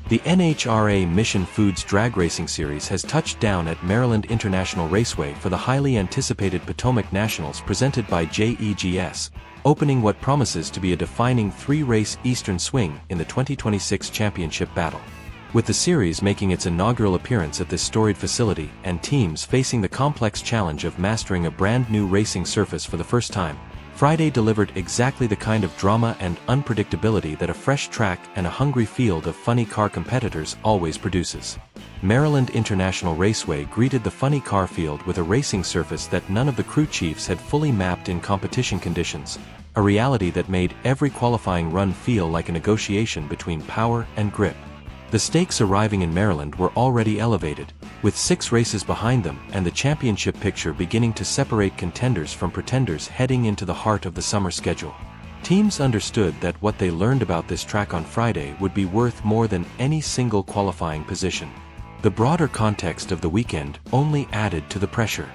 The NHRA Mission Foods Drag Racing Series has touched down at Maryland International Raceway for the highly anticipated Potomac Nationals presented by JEGS, opening what promises to be a defining three-race Eastern swing in the 2026 championship battle. With the series making its inaugural appearance at this storied facility and teams facing the complex challenge of mastering a brand new racing surface for the first time, Friday delivered exactly the kind of drama and unpredictability that a fresh track and a hungry field of funny car competitors always produces. Maryland International Raceway greeted the funny car field with a racing surface that none of the crew chiefs had fully mapped in competition conditions, a reality that made every qualifying run feel like a negotiation between power and grip. The stakes arriving in Maryland were already elevated, with 6 races behind them and the championship picture beginning to separate contenders from pretenders heading into the heart of the summer schedule. Teams understood that what they learned about this track on Friday would be worth more than any single qualifying position. The broader context of the weekend only added to the pressure.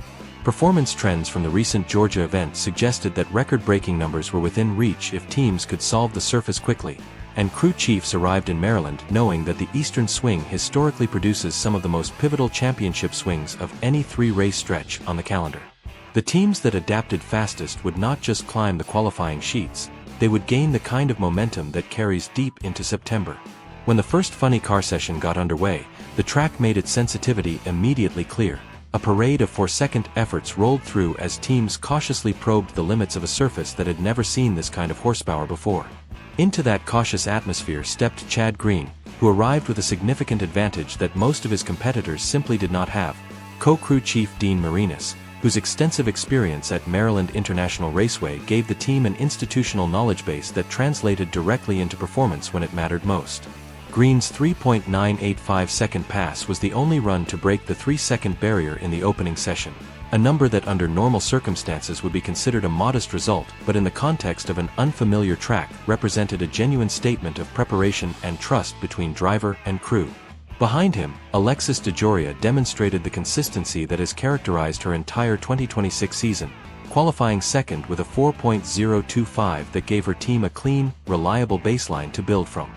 Performance trends from the recent Georgia event suggested that record-breaking numbers were within reach if teams could solve the surface quickly, and crew chiefs arrived in Maryland knowing that the Eastern Swing historically produces some of the most pivotal championship swings of any 3-race stretch on the calendar. The teams that adapted fastest would not just climb the qualifying sheets, they would gain the kind of momentum that carries deep into September. When the first funny car session got underway, the track made its sensitivity immediately clear. A parade of 4-second efforts rolled through as teams cautiously probed the limits of a surface that had never seen this kind of horsepower before. Into that cautious atmosphere stepped Chad Green, who arrived with a significant advantage that most of his competitors simply did not have, co-crew chief Dean Marinas, whose extensive experience at Maryland International Raceway gave the team an institutional knowledge base that translated directly into performance when it mattered most. Green's 3.985-second pass was the only run to break the 3-second barrier in the opening session, a number that under normal circumstances would be considered a modest result, but in the context of an unfamiliar track represented a genuine statement of preparation and trust between driver and crew. Behind him, Alexis DeJoria demonstrated the consistency that has characterized her entire 2026 season, qualifying second with a 4.025 that gave her team a clean, reliable baseline to build from.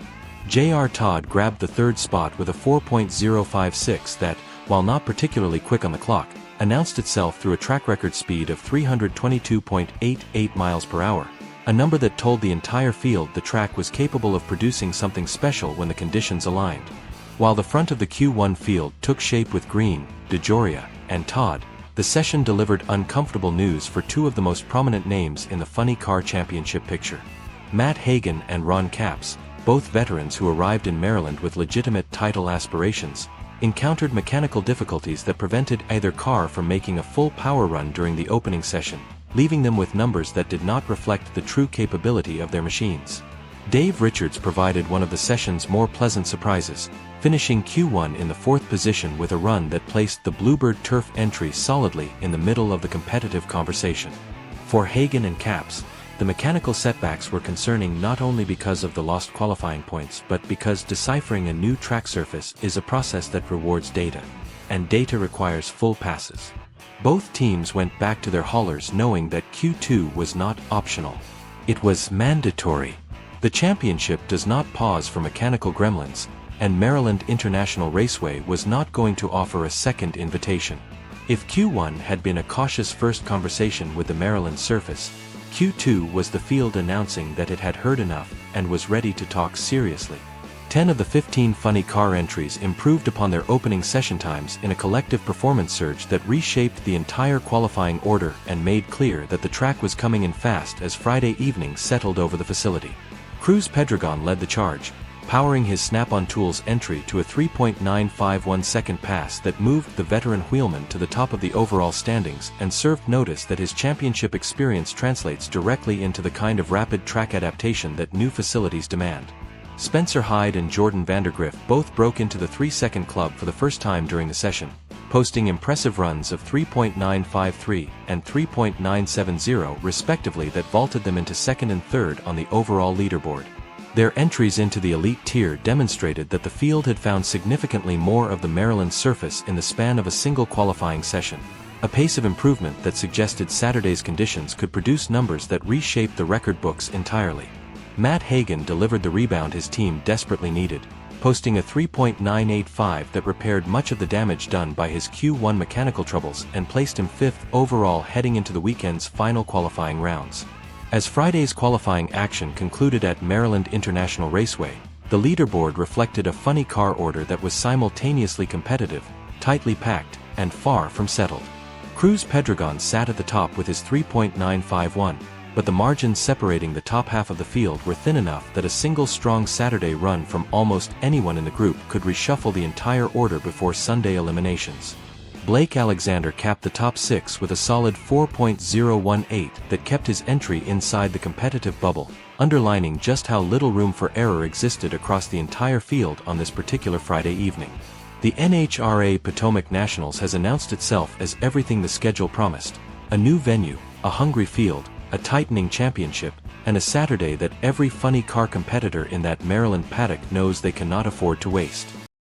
J.R. Todd grabbed the third spot with a 4.056 that, while not particularly quick on the clock, announced itself through a track record speed of 322.88 miles per hour, a number that told the entire field the track was capable of producing something special when the conditions aligned. While the front of the Q1 field took shape with Green, DeJoria, and Todd, the session delivered uncomfortable news for 2 of the most prominent names in the funny car championship picture. Matt Hagan and Ron Capps, both veterans who arrived in Maryland with legitimate title aspirations, encountered mechanical difficulties that prevented either car from making a full power run during the opening session, leaving them with numbers that did not reflect the true capability of their machines. Dave Richards provided one of the session's more pleasant surprises, finishing Q1 in the 4th position with a run that placed the Bluebird Turf entry solidly in the middle of the competitive conversation. For Hagan and Capps, the mechanical setbacks were concerning not only because of the lost qualifying points but because deciphering a new track surface is a process that rewards data, and data requires full passes. Both teams went back to their haulers knowing that Q2 was not optional. It was mandatory. The championship does not pause for mechanical gremlins, and Maryland International Raceway was not going to offer a second invitation. If Q1 had been a cautious first conversation with the Maryland surface, Q2 was the field announcing that it had heard enough and was ready to talk seriously. 10 of the 15 funny car entries improved upon their opening session times in a collective performance surge that reshaped the entire qualifying order and made clear that the track was coming in fast as Friday evening settled over the facility. Cruz Pedregon led the charge, powering his Snap-on Tools entry to a 3.951-second pass that moved the veteran wheelman to the top of the overall standings and served notice that his championship experience translates directly into the kind of rapid track adaptation that new facilities demand. Spencer Hyde and Jordan Vandergriff both broke into the 3-second club for the first time during the session, posting impressive runs of 3.953 and 3.970 respectively that vaulted them into second and third on the overall leaderboard. Their entries into the elite tier demonstrated that the field had found significantly more of the Maryland surface in the span of a single qualifying session, a pace of improvement that suggested Saturday's conditions could produce numbers that reshaped the record books entirely. Matt Hagan delivered the rebound his team desperately needed, posting a 3.985 that repaired much of the damage done by his Q1 mechanical troubles and placed him 5th overall heading into the weekend's final qualifying rounds. As Friday's qualifying action concluded at Maryland International Raceway, the leaderboard reflected a funny car order that was simultaneously competitive, tightly packed, and far from settled. Cruz Pedregon sat at the top with his 3.951, but the margins separating the top half of the field were thin enough that a single strong Saturday run from almost anyone in the group could reshuffle the entire order before Sunday eliminations. Blake Alexander capped the top 6 with a solid 4.018 that kept his entry inside the competitive bubble, underlining just how little room for error existed across the entire field on this particular Friday evening. The NHRA Potomac Nationals has announced itself as everything the schedule promised: a new venue, a hungry field, a tightening championship, and a Saturday that every funny car competitor in that Maryland paddock knows they cannot afford to waste.